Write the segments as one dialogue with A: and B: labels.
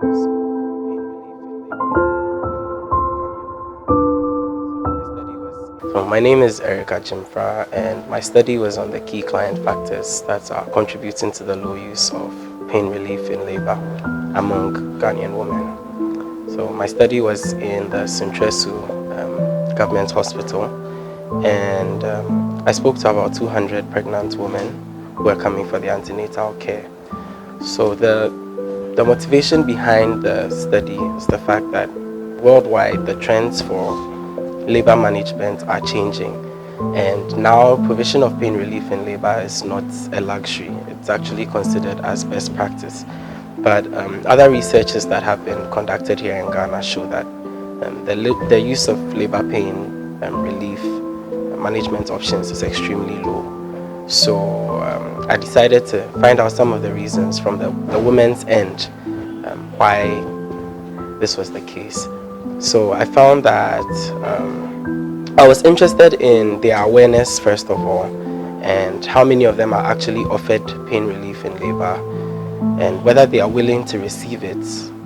A: use of pain relief in labor among Ghanaian women. So my name is Erica Jimfra, and my study was on the key client factors that are contributing to the low use of pain relief in labor among Ghanaian women. So my study was in the Suntresu Government Hospital, and I spoke to about 200 pregnant women who were coming for the antenatal care. So the motivation behind the study is the fact that worldwide the trends for labor management are changing, and now provision of pain relief in labor is not a luxury. It's actually considered as best practice. But other researches that have been conducted here in Ghana show that the use of labor pain relief management options is extremely low. So I decided to find out some of the reasons from the women's end why this was the case. So I found that I was interested in their awareness, first of all, and how many of them are actually offered pain relief in labor, and whether they are willing to receive it,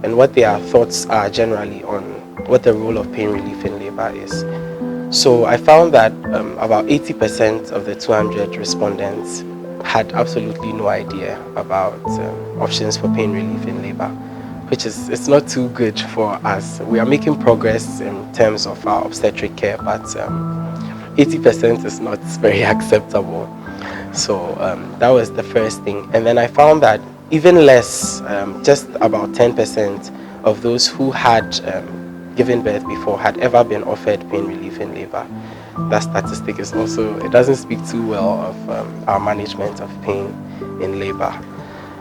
A: and what their thoughts are generally on what the role of pain relief in labor is. So I found that about 80% of the 200 respondents had absolutely no idea about options for pain relief in labor, which is it's not too good for us. We are making progress in terms of our obstetric care, but 80% is not very acceptable. So that was the first thing. And then I found that even less, just about 10% of those who had given birth before had ever been offered pain relief in labor. That statistic is also, it doesn't speak too well of our management of pain in labor.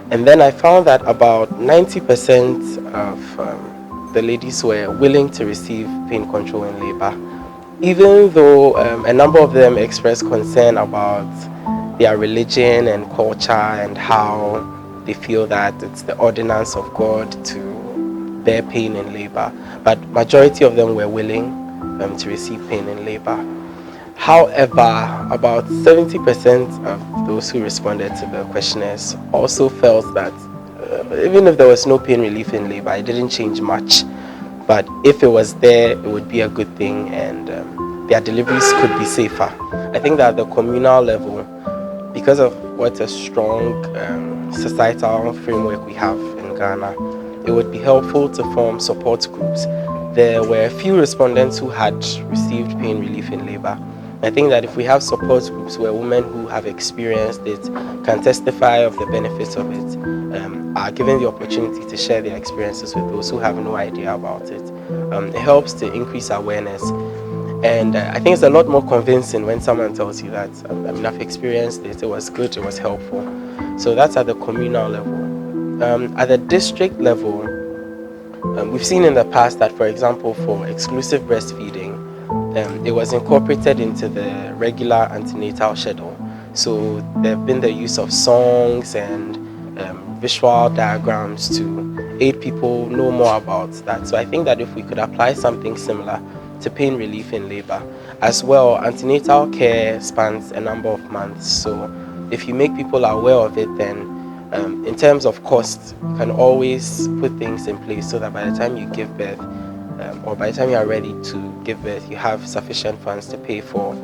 A: And then I found that about 90% of the ladies were willing to receive pain control in labor, even though a number of them expressed concern about their religion and culture and how they feel that it's the ordinance of God to bear pain in labor. But majority of them were willing to receive pain in labor. However, about 70% of those who responded to the questionnaires also felt that even if there was no pain relief in labor, it didn't change much. But if it was there, it would be a good thing, and their deliveries could be safer. I think that at the communal level, because of what a strong societal framework we have in Ghana, it would be helpful to form support groups. There were a few respondents who had received pain relief in labor. I think that if we have support groups where women who have experienced it can testify of the benefits of it, are given the opportunity to share their experiences with those who have no idea about it, it helps to increase awareness. And I think it's a lot more convincing when someone tells you that, I've experienced it, it was good, it was helpful. So that's at the communal level. At the district level, we've seen in the past that, for example, for exclusive breastfeeding, it was incorporated into the regular antenatal schedule. So there have been the use of songs and visual diagrams to aid people know more about that. So I think that if we could apply something similar to pain relief in labor, as well, antenatal care spans a number of months. So if you make people aware of it, then in terms of cost, you can always put things in place so that by the time you give birth, or by the time you are ready to give birth, you have sufficient funds to pay for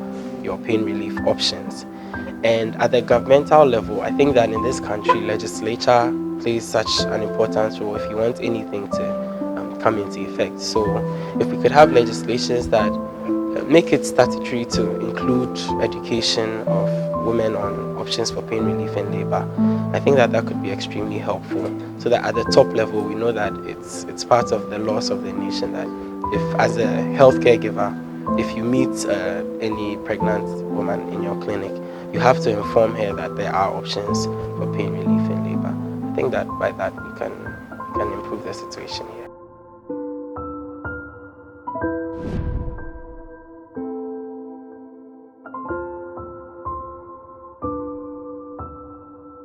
A: your pain relief options. And at the governmental level, I think that in this country, legislature plays such an important role if you want anything to come into effect. So if we could have legislations that make it statutory to include education of women on options for pain relief in labor, I think that that could be extremely helpful, so that at the top level we know that it's part of the laws of the nation that if, as a healthcare giver, if you meet any pregnant woman in your clinic, you have to inform her that there are options for pain relief in labor. I think that by that we can improve the situation here.